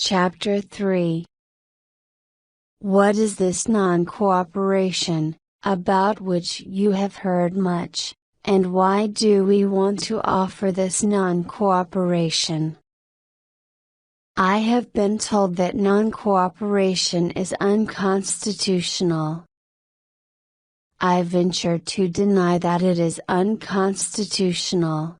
Chapter 3. What is this non-cooperation, about which you have heard much, and why do we want to offer this non-cooperation? I have been told that non-cooperation is unconstitutional. I venture to deny that it is unconstitutional.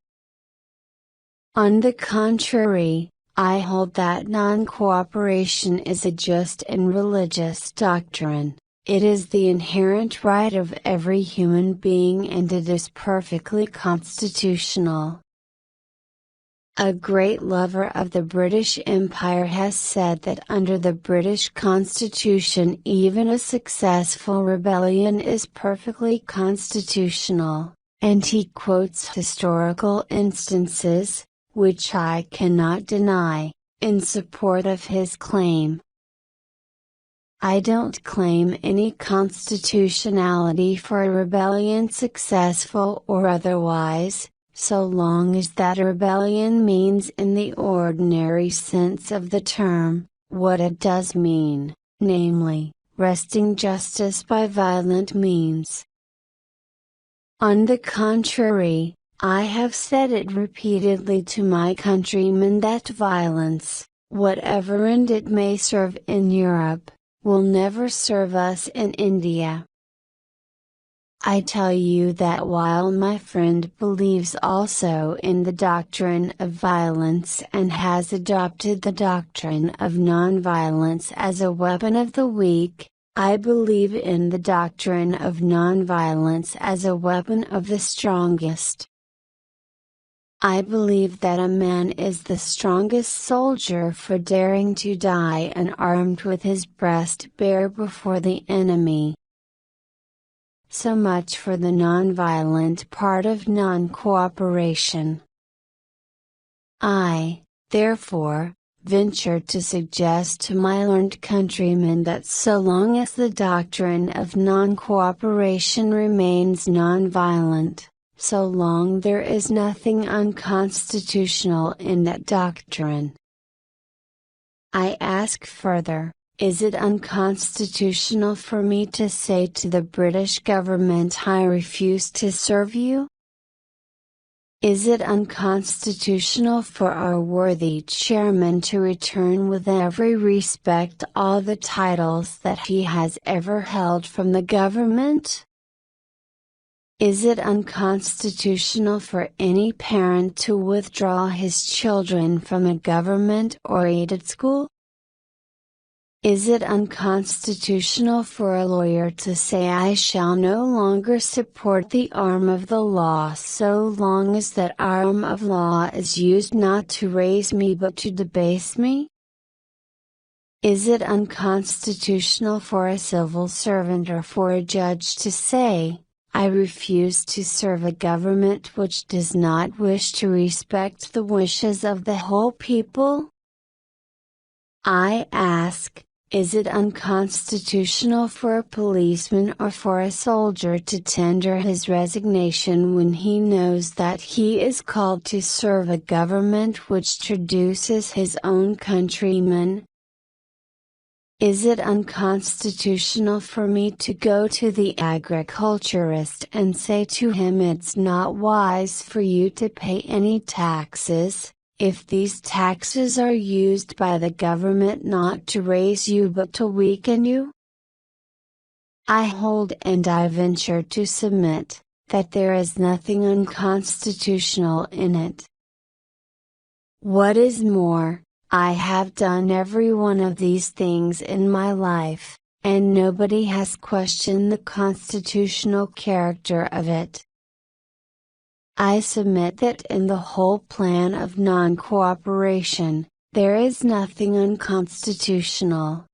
On the contrary, I hold that non-cooperation is a just and religious doctrine. It is the inherent right of every human being and it is perfectly constitutional. A great lover of the British Empire has said that under the British Constitution even a successful rebellion is perfectly constitutional, and he quotes historical instances, which I cannot deny, in support of his claim. I don't claim any constitutionality for a rebellion successful or otherwise, so long as that rebellion means in the ordinary sense of the term, what it does mean, namely, wresting justice by violent means. On the contrary, I have said it repeatedly to my countrymen that violence, whatever end it may serve in Europe, will never serve us in India. I tell you that while my friend believes also in the doctrine of violence and has adopted the doctrine of nonviolence as a weapon of the weak, I believe in the doctrine of nonviolence as a weapon of the strongest. I believe that a man is the strongest soldier for daring to die unarmed with his breast bare before the enemy. So much for the nonviolent part of non-cooperation. I, therefore, venture to suggest to my learned countrymen that so long as the doctrine of non-cooperation remains nonviolent, so long there is nothing unconstitutional in that doctrine. I ask further, is it unconstitutional for me to say to the British government I refuse to serve you? Is it unconstitutional for our worthy chairman to return with every respect all the titles that he has ever held from the government? Is it unconstitutional for any parent to withdraw his children from a government or aided school? Is it unconstitutional for a lawyer to say I shall no longer support the arm of the law so long as that arm of law is used not to raise me but to debase me? Is it unconstitutional for a civil servant or for a judge to say, I refuse to serve a government which does not wish to respect the wishes of the whole people? I ask, is it unconstitutional for a policeman or for a soldier to tender his resignation when he knows that he is called to serve a government which traduces his own countrymen? Is it unconstitutional for me to go to the agriculturist and say to him it's not wise for you to pay any taxes, if these taxes are used by the government not to raise you but to weaken you? I hold and I venture to submit, that there is nothing unconstitutional in it. What is more, I have done every one of these things in my life, and nobody has questioned the constitutional character of it. I submit that in the whole plan of non-cooperation, there is nothing unconstitutional.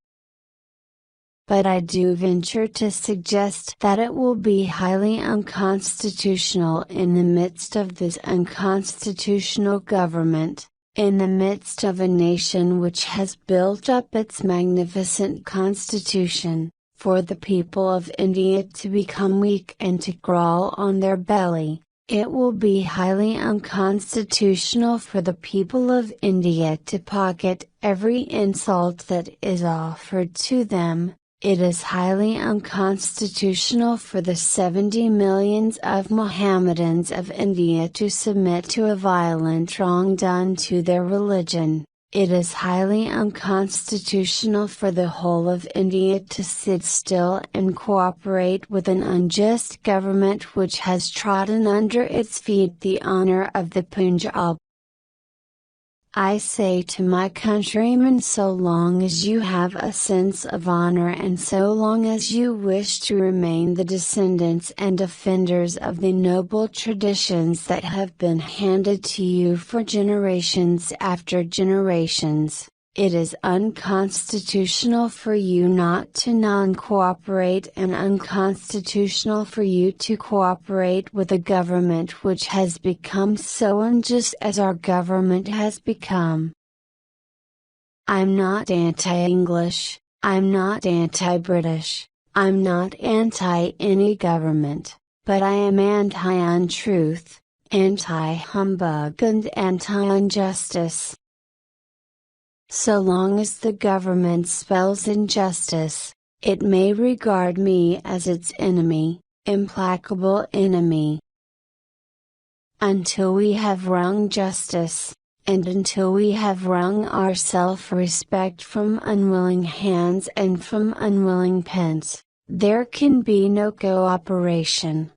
But I do venture to suggest that it will be highly unconstitutional in the midst of this unconstitutional government, in the midst of a nation which has built up its magnificent constitution, for the people of India to become weak and to crawl on their belly, It will be highly unconstitutional for the people of India to pocket every insult that is offered to them. It is highly unconstitutional for the 70 millions of Mohammedans of India to submit to a violent wrong done to their religion. It is highly unconstitutional for the whole of India to sit still and cooperate with an unjust government which has trodden under its feet the honor of the Punjab. I say to my countrymen, so long as you have a sense of honor and so long as you wish to remain the descendants and defenders of the noble traditions that have been handed to you for generations after generations, it is unconstitutional for you not to non-cooperate and unconstitutional for you to cooperate with a government which has become so unjust as our government has become. I'm not anti-English, I'm not anti-British, I'm not anti any government, but I am anti-untruth, anti-humbug and anti-injustice. So long as the government spells injustice, it may regard me as its enemy, implacable enemy. Until we have wrung justice, and until we have wrung our self-respect from unwilling hands and from unwilling pens, there can be no cooperation.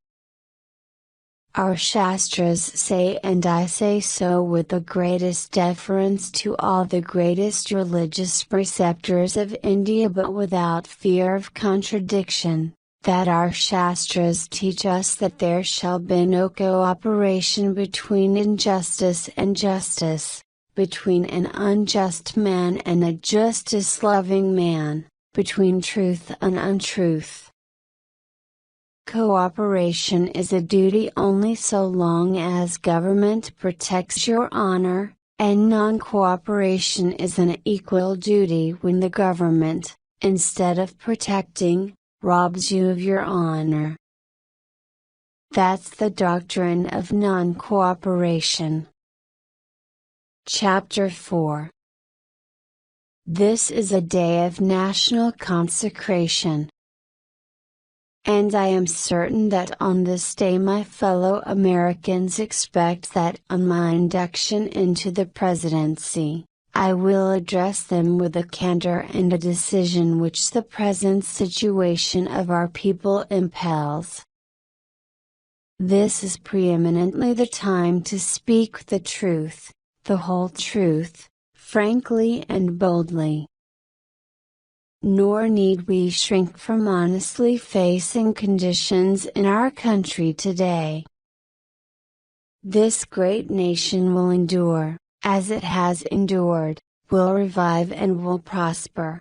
Our Shastras say, and I say so with the greatest deference to all the greatest religious preceptors of India but without fear of contradiction, that our Shastras teach us that there shall be no cooperation between injustice and justice, between an unjust man and a justice-loving man, between truth and untruth. Cooperation is a duty only so long as government protects your honor, and non-cooperation is an equal duty when the government, instead of protecting, robs you of your honor. That's the doctrine of non-cooperation. Chapter 4. This is a day of national consecration. And I am certain that on this day my fellow Americans expect that on my induction into the presidency, I will address them with a candor and a decision which the present situation of our people impels. This is preeminently the time to speak the truth, the whole truth, frankly and boldly. Nor need we shrink from honestly facing conditions in our country today. This great nation will endure, as it has endured, will revive and will prosper.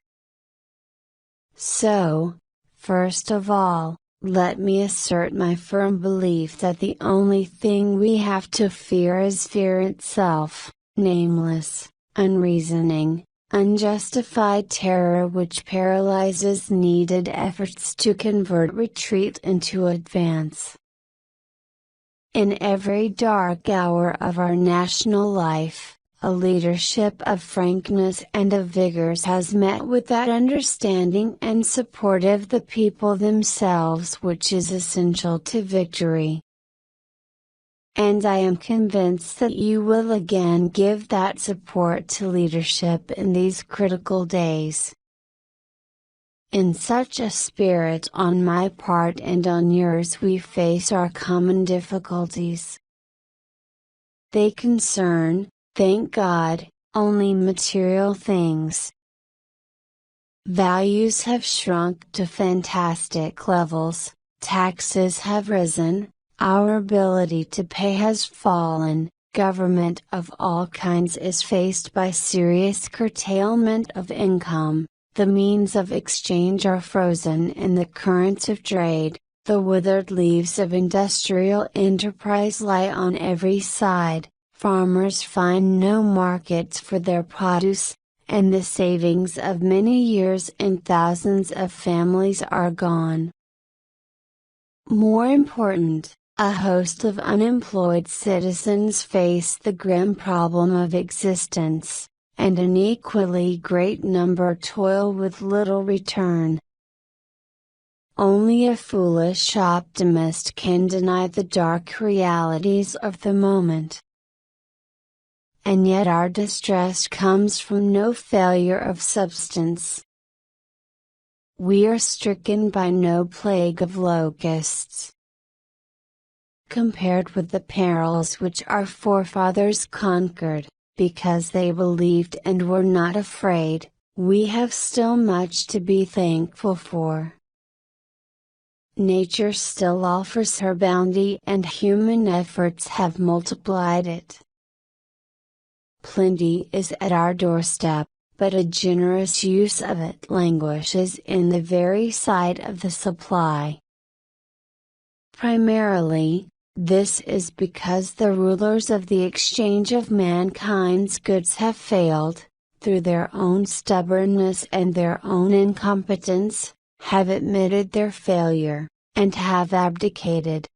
So, first of all, let me assert my firm belief that the only thing we have to fear is fear itself, nameless, unreasoning, unjustified terror which paralyzes needed efforts to convert retreat into advance. In every dark hour of our national life, a leadership of frankness and of vigors has met with that understanding and support of the people themselves which is essential to victory. And I am convinced that you will again give that support to leadership in these critical days. In such a spirit on my part and on yours we face our common difficulties. They concern, thank God, only material things. Values have shrunk to fantastic levels, taxes have risen, our ability to pay has fallen, government of all kinds is faced by serious curtailment of income, the means of exchange are frozen in the currents of trade, the withered leaves of industrial enterprise lie on every side, farmers find no markets for their produce, and the savings of many years and thousands of families are gone. More important, A host of unemployed citizens face the grim problem of existence, and an equally great number toil with little return. Only a foolish optimist can deny the dark realities of the moment. And yet our distress comes from no failure of substance. We are stricken by no plague of locusts. Compared with the perils which our forefathers conquered, because they believed and were not afraid, we have still much to be thankful for. Nature still offers her bounty and human efforts have multiplied it. Plenty is at our doorstep, but a generous use of it languishes in the very sight of the supply. Primarily, this is because the rulers of the exchange of mankind's goods have failed, through their own stubbornness and their own incompetence, have admitted their failure, and have abdicated.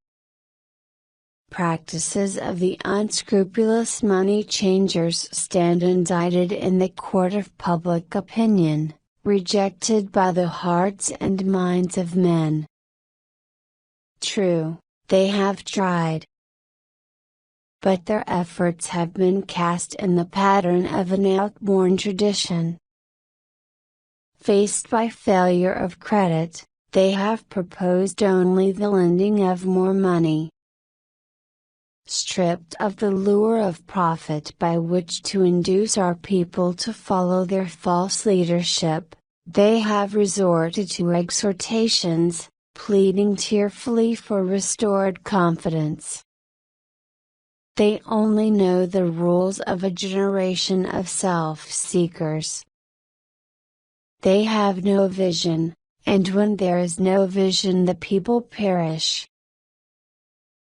Practices of the unscrupulous money changers stand indicted in the court of public opinion, rejected by the hearts and minds of men. True, they have tried. But their efforts have been cast in the pattern of an outworn tradition. Faced by failure of credit, they have proposed only the lending of more money. Stripped of the lure of profit by which to induce our people to follow their false leadership, they have resorted to exhortations, pleading tearfully for restored confidence. They only know the rules of a generation of self-seekers. They have no vision, and when there is no vision the people perish.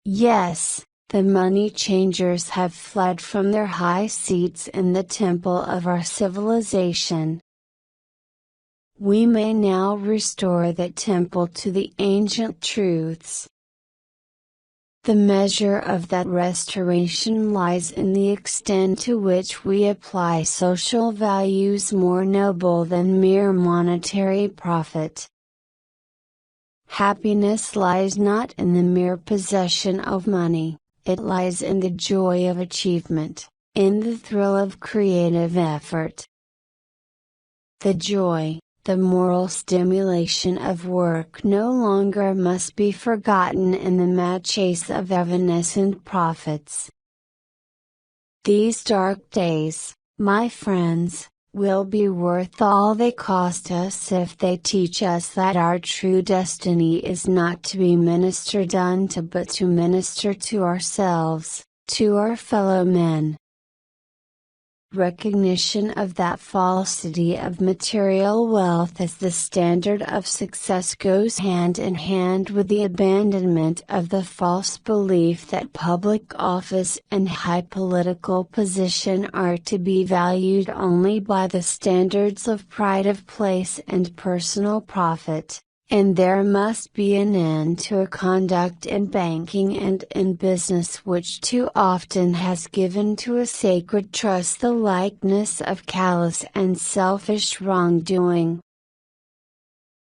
Yes, the money changers have fled from their high seats in the temple of our civilization. We may now restore that temple to the ancient truths. The measure of that restoration lies in the extent to which we apply social values more noble than mere monetary profit. Happiness lies not in the mere possession of money, it lies in the joy of achievement, in the thrill of creative effort. The joy, the moral stimulation of work no longer must be forgotten in the mad chase of evanescent profits. These dark days, my friends, will be worth all they cost us if they teach us that our true destiny is not to be ministered unto but to minister to ourselves, to our fellow men. Recognition of that falsity of material wealth as the standard of success goes hand in hand with the abandonment of the false belief that public office and high political position are to be valued only by the standards of pride of place and personal profit. And there must be an end to a conduct in banking and in business which too often has given to a sacred trust the likeness of callous and selfish wrongdoing.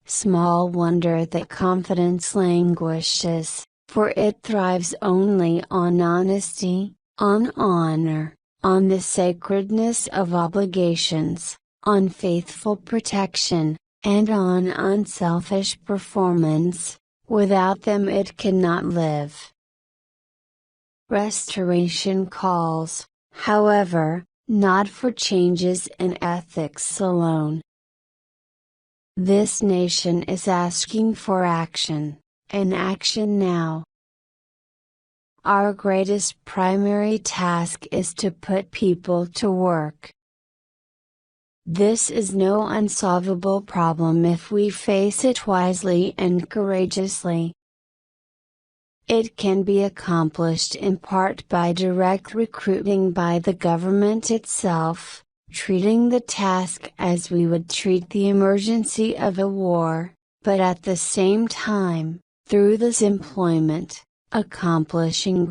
Small wonder that confidence languishes, for it thrives only on honesty, on honor, on the sacredness of obligations, on faithful protection, and on unselfish performance. Without them it cannot live. Restoration calls, however, not for changes in ethics alone. This nation is asking for action, and action now. Our greatest primary task is to put people to work. This is no unsolvable problem if we face it wisely and courageously. It can be accomplished in part by direct recruiting by the government itself, treating the task as we would treat the emergency of a war, but at the same time, through this employment, accomplishing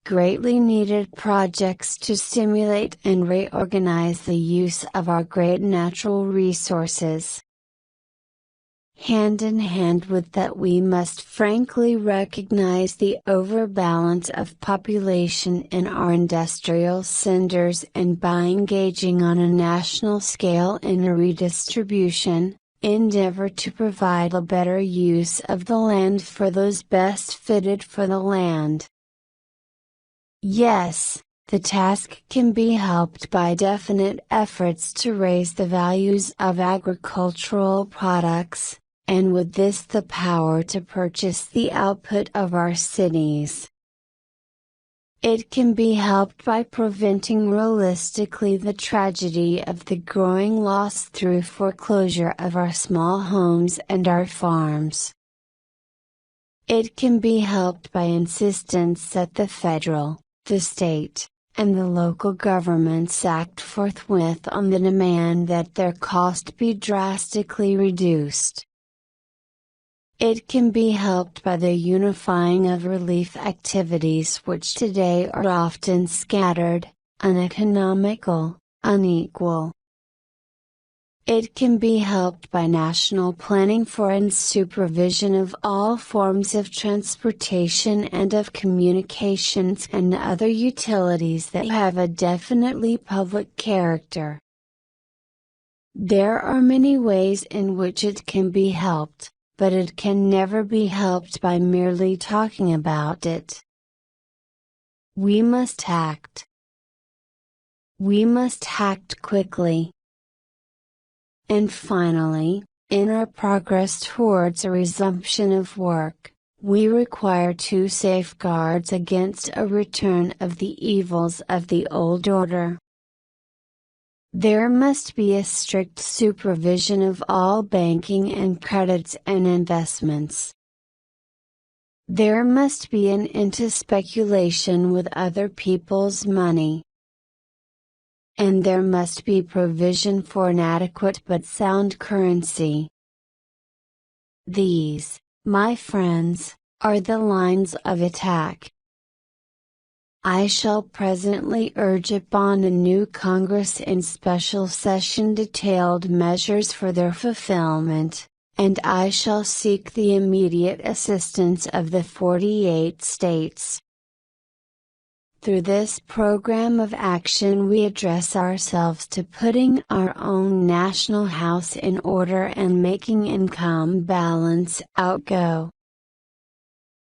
greatly needed projects to stimulate and reorganize the use of our great natural resources. Hand in hand with that, we must frankly recognize the overbalance of population in our industrial centers, and by engaging on a national scale in a redistribution, endeavor to provide a better use of the land for those best fitted for the land. Yes, the task can be helped by definite efforts to raise the values of agricultural products, and with this the power to purchase the output of our cities. It can be helped by preventing realistically the tragedy of the growing loss through foreclosure of our small homes and our farms. It can be helped by insistence that the federal, the state, and the local governments act forthwith on the demand that their cost be drastically reduced. It can be helped by the unifying of relief activities which today are often scattered, uneconomical, unequal. It can be helped by national planning for and supervision of all forms of transportation and of communications and other utilities that have a definitely public character. There are many ways in which it can be helped, but it can never be helped by merely talking about it. We must act. We must act quickly. And finally, in our progress towards a resumption of work, we require two safeguards against a return of the evils of the old order. There must be a strict supervision of all banking and credits and investments. There must be an end to speculation with other people's money. And there must be provision for an adequate but sound currency. These, my friends, are the lines of attack. I shall presently urge upon a new Congress in special session detailed measures for their fulfillment, and I shall seek the immediate assistance of the 48 states. Through this program of action we address ourselves to putting our own national house in order and making income balance outgo.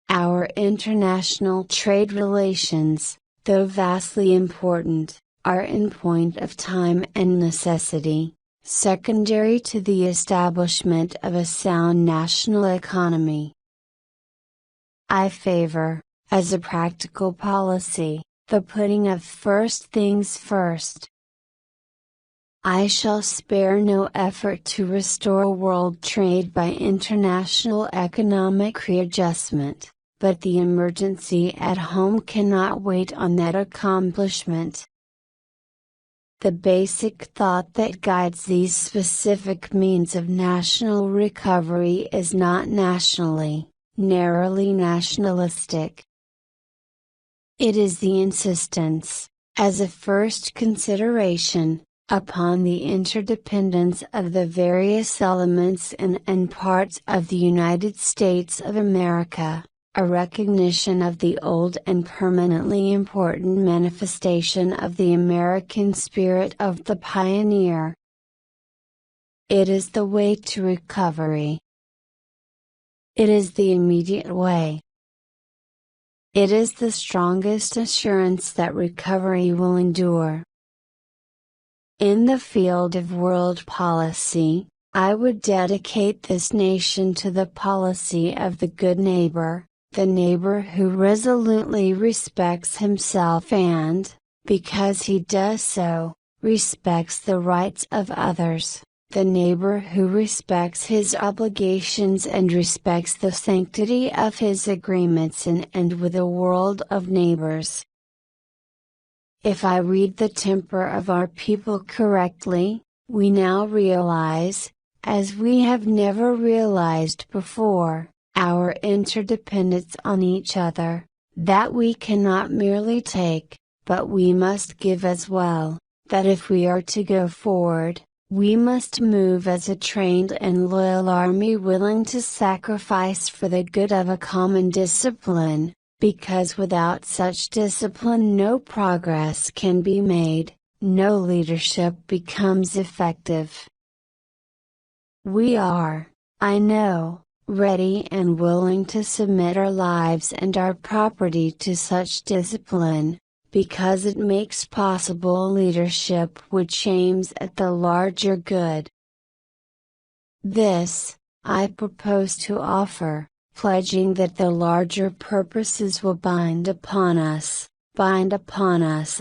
Our international trade relations, though vastly important, are in point of time and necessity, secondary to the establishment of a sound national economy. I favor, as a practical policy, the putting of first things first. I shall spare no effort to restore world trade by international economic readjustment, but the emergency at home cannot wait on that accomplishment. The basic thought that guides these specific means of national recovery is not nationally, narrowly nationalistic. It is the insistence, as a first consideration, upon the interdependence of the various elements in and parts of the United States of America, a recognition of the old and permanently important manifestation of the American spirit of the pioneer. It is the way to recovery. It is the immediate way. It is the strongest assurance that recovery will endure. In the field of world policy, I would dedicate this nation to the policy of the good neighbor, the neighbor who resolutely respects himself and, because he does so, respects the rights of others, the neighbor who respects his obligations and respects the sanctity of his agreements in and with a world of neighbors. If I read the temper of our people correctly, we now realize, as we have never realized before, our interdependence on each other, that we cannot merely take, but we must give as well, that if we are to go forward, we must move as a trained and loyal army willing to sacrifice for the good of a common discipline, because without such discipline no progress can be made, no leadership becomes effective. We are, I know, ready and willing to submit our lives and our property to such discipline, because it makes possible a leadership which aims at the larger good. This, I propose to offer, pledging that the larger purposes will bind upon us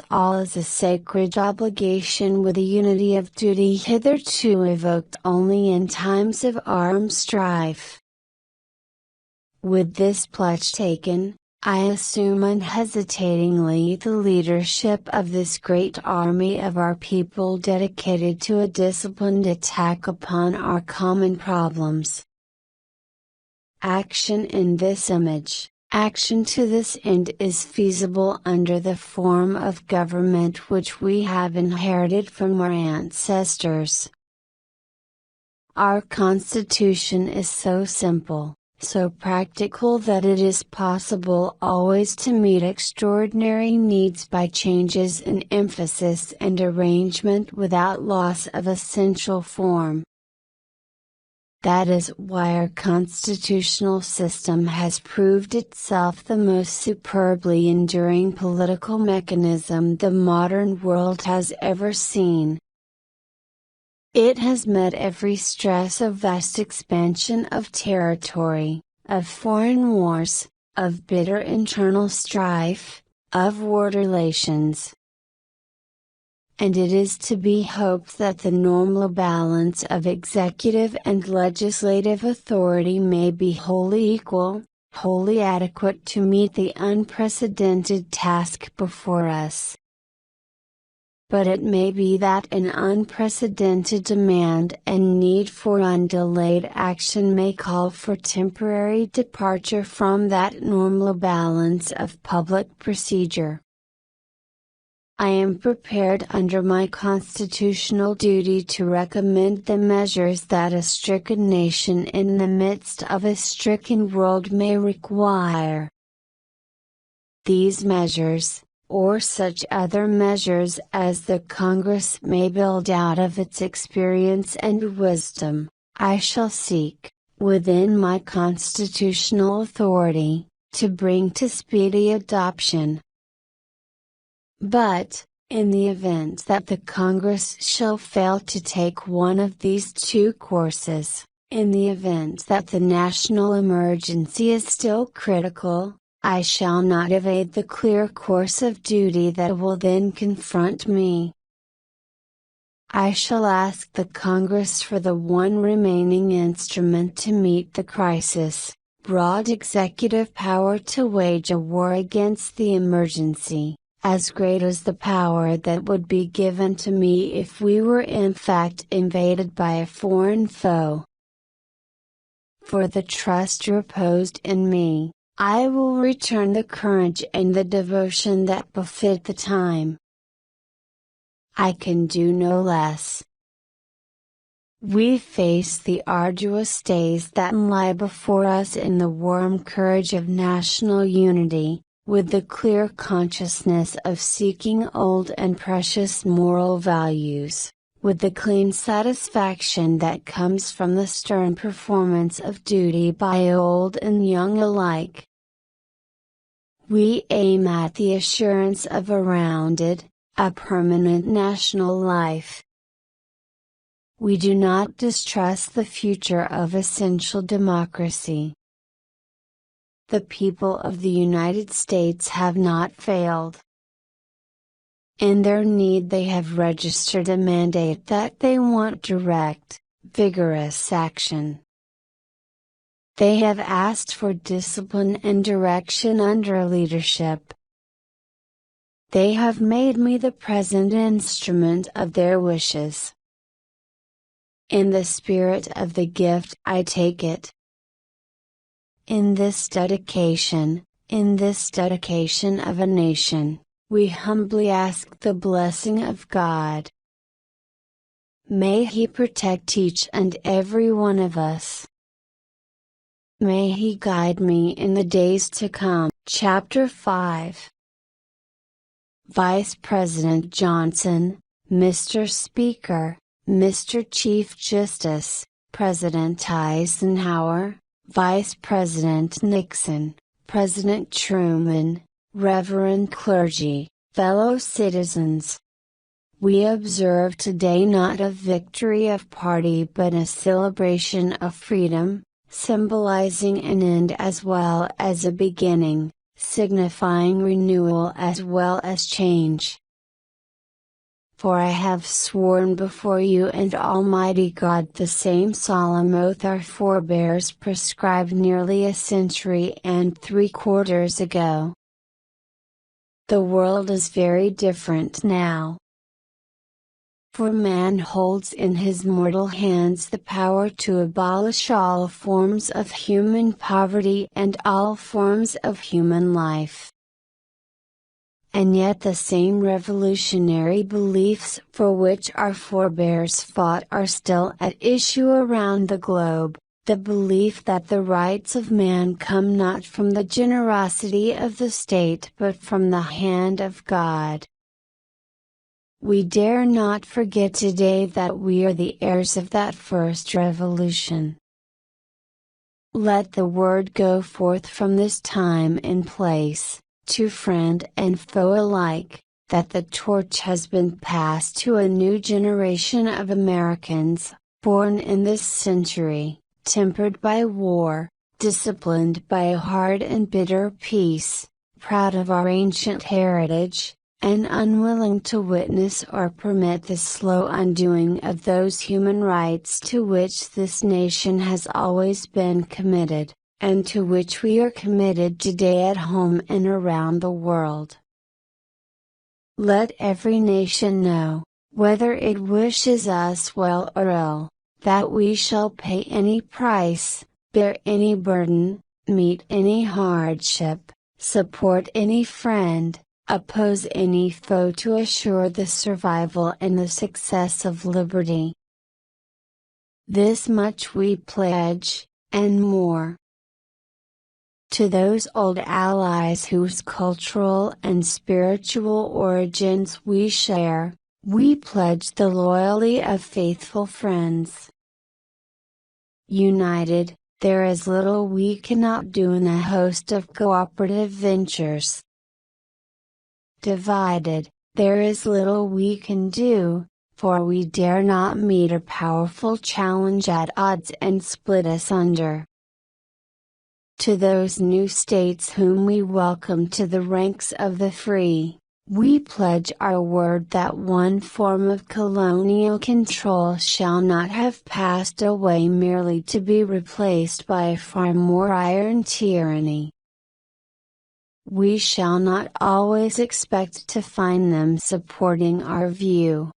all as a sacred obligation with a unity of duty hitherto evoked only in times of armed strife. With this pledge taken, I assume unhesitatingly the leadership of this great army of our people dedicated to a disciplined attack upon our common problems. Action in this image, action to this end is feasible under the form of government which we have inherited from our ancestors. Our Constitution is so simple, so practical that it is possible always to meet extraordinary needs by changes in emphasis and arrangement without loss of essential form. That is why our constitutional system has proved itself the most superbly enduring political mechanism the modern world has ever seen. It has met every stress of vast expansion of territory, of foreign wars, of bitter internal strife, of world relations. And it is to be hoped that the normal balance of executive and legislative authority may be wholly equal, wholly adequate to meet the unprecedented task before us. But it may be that an unprecedented demand and need for undelayed action may call for temporary departure from that normal balance of public procedure. I am prepared under my constitutional duty to recommend the measures that a stricken nation in the midst of a stricken world may require. These measures, or such other measures as the Congress may build out of its experience and wisdom, I shall seek, within my constitutional authority, to bring to speedy adoption. But, in the event that the Congress shall fail to take one of these two courses, in the event that the national emergency is still critical, I shall not evade the clear course of duty that will then confront me. I shall ask the Congress for the one remaining instrument to meet the crisis, broad executive power to wage a war against the emergency, as great as the power that would be given to me if we were in fact invaded by a foreign foe. For the trust reposed in me, I will return the courage and the devotion that befit the time. I can do no less. We face the arduous days that lie before us in the warm courage of national unity, with the clear consciousness of seeking old and precious moral values, with the clean satisfaction that comes from the stern performance of duty by old and young alike. We aim at the assurance of a rounded, a permanent national life. We do not distrust the future of essential democracy. The people of the United States have not failed. In their need they have registered a mandate that they want direct, vigorous action. They have asked for discipline and direction under leadership. They have made me the present instrument of their wishes. In the spirit of the gift I take it. in this dedication of a nation, we humbly ask the blessing of God. May He protect each and every one of us. May He guide me in the days to come. Chapter 5. Vice President Johnson, Mr. Speaker, Mr. Chief Justice, President Eisenhower, Vice President Nixon, President Truman, Reverend clergy, fellow citizens. We observe today not a victory of party but a celebration of freedom, symbolizing an end as well as a beginning, signifying renewal as well as change. For I have sworn before you and Almighty God the same solemn oath our forebears prescribed nearly a century and 3/4 ago. The world is very different now. For man holds in his mortal hands the power to abolish all forms of human poverty and all forms of human life. And yet the same revolutionary beliefs for which our forebears fought are still at issue around the globe, the belief that the rights of man come not from the generosity of the state but from the hand of God. We dare not forget today that we are the heirs of that first revolution. Let the word go forth from this time and place, to friend and foe alike, that the torch has been passed to a new generation of Americans, born in this century, tempered by war, disciplined by a hard and bitter peace, proud of our ancient heritage, and unwilling to witness or permit the slow undoing of those human rights to which this nation has always been committed, and to which we are committed today at home and around the world. Let every nation know, whether it wishes us well or ill, that we shall pay any price, bear any burden, meet any hardship, support any friend, oppose any foe to assure the survival and the success of liberty. This much we pledge, and more. To those old allies whose cultural and spiritual origins we share, we pledge the loyalty of faithful friends. United, there is little we cannot do in a host of cooperative ventures. Divided, there is little we can do, for we dare not meet a powerful challenge at odds and split asunder. To those new states whom we welcome to the ranks of the free, we pledge our word that one form of colonial control shall not have passed away merely to be replaced by a far more iron tyranny. We shall not always expect to find them supporting our view,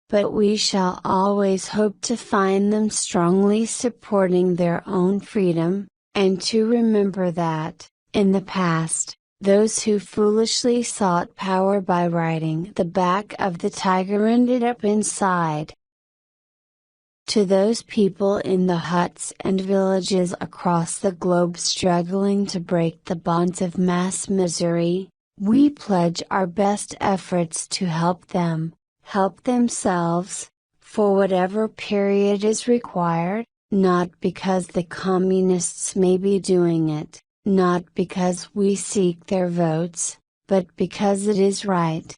but we shall always hope to find them strongly supporting their own freedom, and to remember that, in the past, those who foolishly sought power by riding the back of the tiger ended up inside. To those people in the huts and villages across the globe struggling to break the bonds of mass misery, we pledge our best efforts to help them, help themselves, for whatever period is required, not because the communists may be doing it, not because we seek their votes, but because it is right.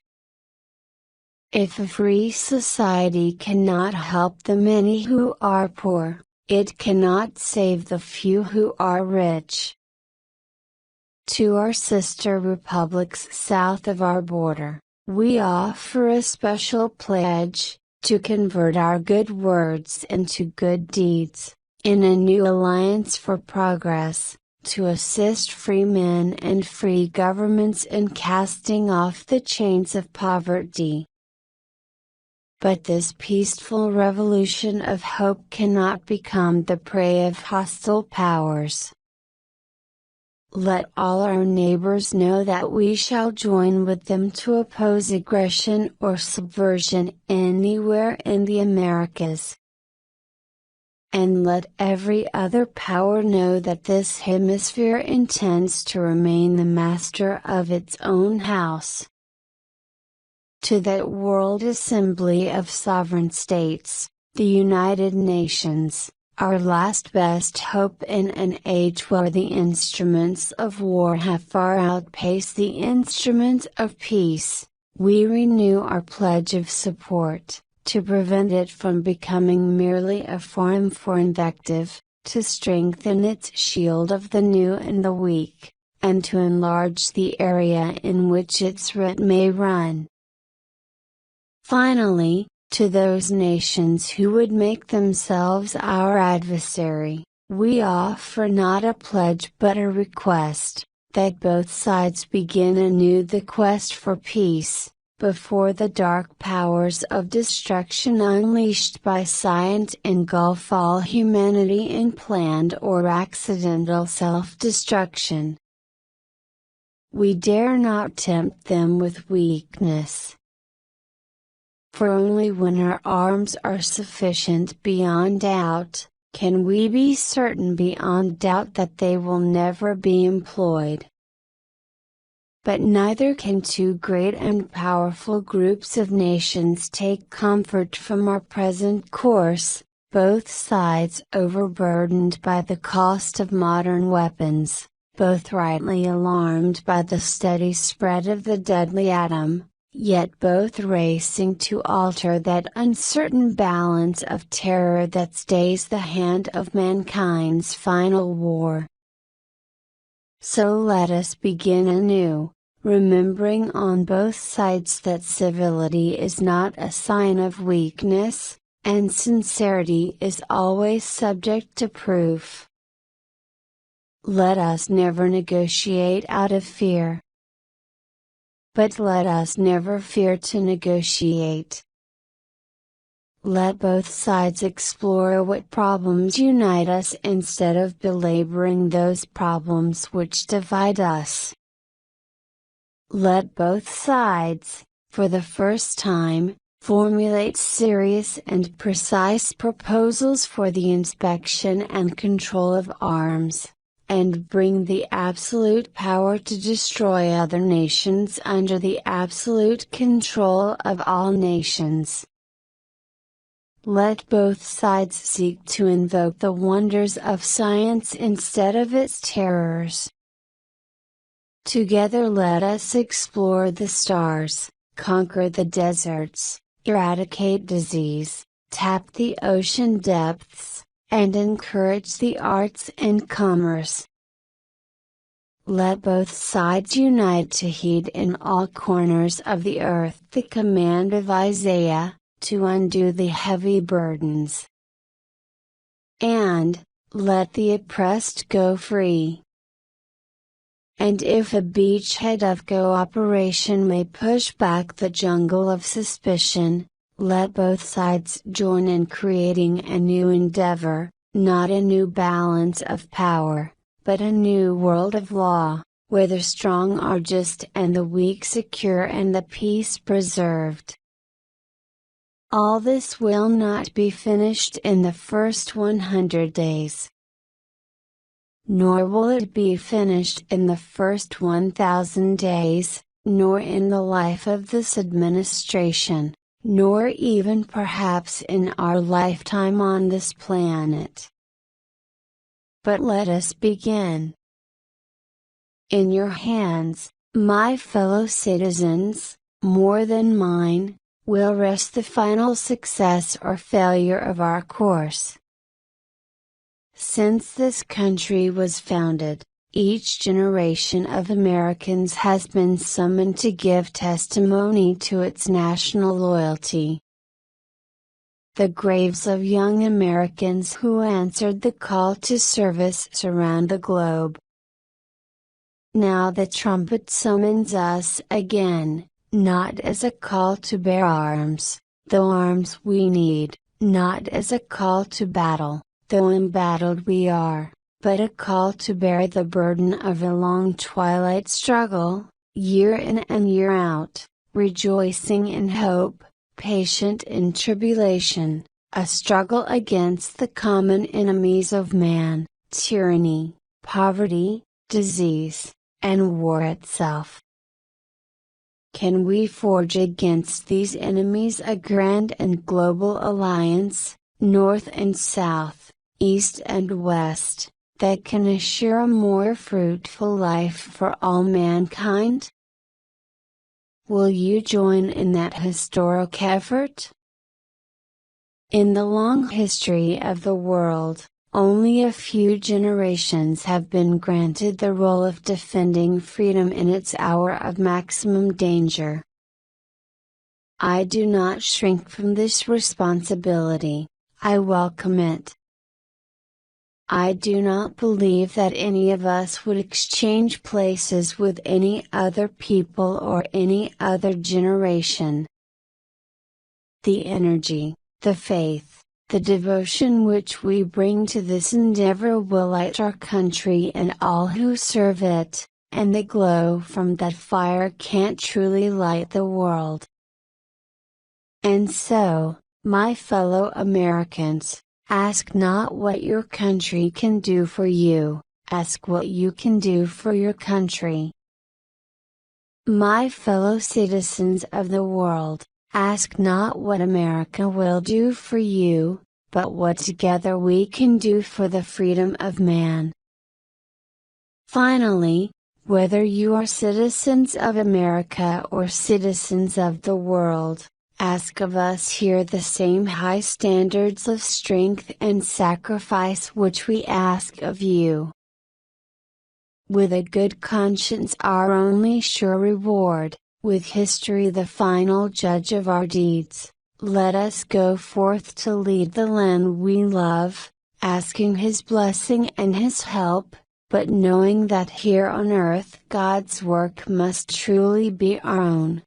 If a free society cannot help the many who are poor, it cannot save the few who are rich. To our sister republics south of our border, we offer a special pledge, to convert our good words into good deeds, in a new alliance for progress, to assist free men and free governments in casting off the chains of poverty. but this peaceful revolution of hope cannot become the prey of hostile powers. Let all our neighbors know that we shall join with them to oppose aggression or subversion anywhere in the Americas. And let every other power know that this hemisphere intends to remain the master of its own house. To that World Assembly of Sovereign States, the United Nations, our last best hope in an age where the instruments of war have far outpaced the instruments of peace, we renew our pledge of support, to prevent it from becoming merely a forum for invective, to strengthen its shield of the new and the weak, and to enlarge the area in which its root may run. Finally, to those nations who would make themselves our adversary, we offer not a pledge but a request, that both sides begin anew the quest for peace, before the dark powers of destruction unleashed by science engulf all humanity in planned or accidental self-destruction. We dare not tempt them with weakness. For only when our arms are sufficient beyond doubt, can we be certain beyond doubt that they will never be employed. But neither can two great and powerful groups of nations take comfort from our present course, both sides overburdened by the cost of modern weapons, both rightly alarmed by the steady spread of the deadly atom, yet both racing to alter that uncertain balance of terror that stays the hand of mankind's final war. So let us begin anew, remembering on both sides that civility is not a sign of weakness, and sincerity is always subject to proof. Let us never negotiate out of fear. But let us never fear to negotiate. Let both sides explore what problems unite us instead of belaboring those problems which divide us. Let both sides, for the first time, formulate serious and precise proposals for the inspection and control of arms, and bring the absolute power to destroy other nations under the absolute control of all nations. Let both sides seek to invoke the wonders of science instead of its terrors. Together let us explore the stars, conquer the deserts, eradicate disease, tap the ocean depths, and encourage the arts and commerce. Let both sides unite to heed in all corners of the earth the command of Isaiah, to undo the heavy burdens. And, let the oppressed go free. And if a beachhead of cooperation may push back the jungle of suspicion, let both sides join in creating a new endeavor, not a new balance of power, but a new world of law, where the strong are just and the weak secure and the peace preserved. All this will not be finished in the first 100 days. Nor will it be finished in the first 1,000 days, nor in the life of this administration, nor even perhaps in our lifetime on this planet. But let us begin. In your hands, my fellow citizens, more than mine, will rest the final success or failure of our course. Since this country was founded, each generation of Americans has been summoned to give testimony to its national loyalty. The graves of young Americans who answered the call to service surround the globe. Now the trumpet summons us again, not as a call to bear arms, the arms we need, not as a call to battle, though embattled we are, but a call to bear the burden of a long twilight struggle, year in and year out, rejoicing in hope, patient in tribulation, a struggle against the common enemies of man, tyranny, poverty, disease, and war itself. Can we forge against these enemies a grand and global alliance, North and South, East and West, that can assure a more fruitful life for all mankind? Will you join in that historic effort? In the long history of the world, only a few generations have been granted the role of defending freedom in its hour of maximum danger. I do not shrink from this responsibility, I welcome it. I do not believe that any of us would exchange places with any other people or any other generation. The energy, the faith, the devotion which we bring to this endeavor will light our country and all who serve it, and the glow from that fire can't truly light the world. And so, my fellow Americans, ask not what your country can do for you, ask what you can do for your country. My fellow citizens of the world, ask not what America will do for you, but what together we can do for the freedom of man. Finally, whether you are citizens of America or citizens of the world, ask of us here the same high standards of strength and sacrifice which we ask of you. With a good conscience our only sure reward, with history the final judge of our deeds, let us go forth to lead the land we love, asking His blessing and His help, but knowing that here on earth God's work must truly be our own.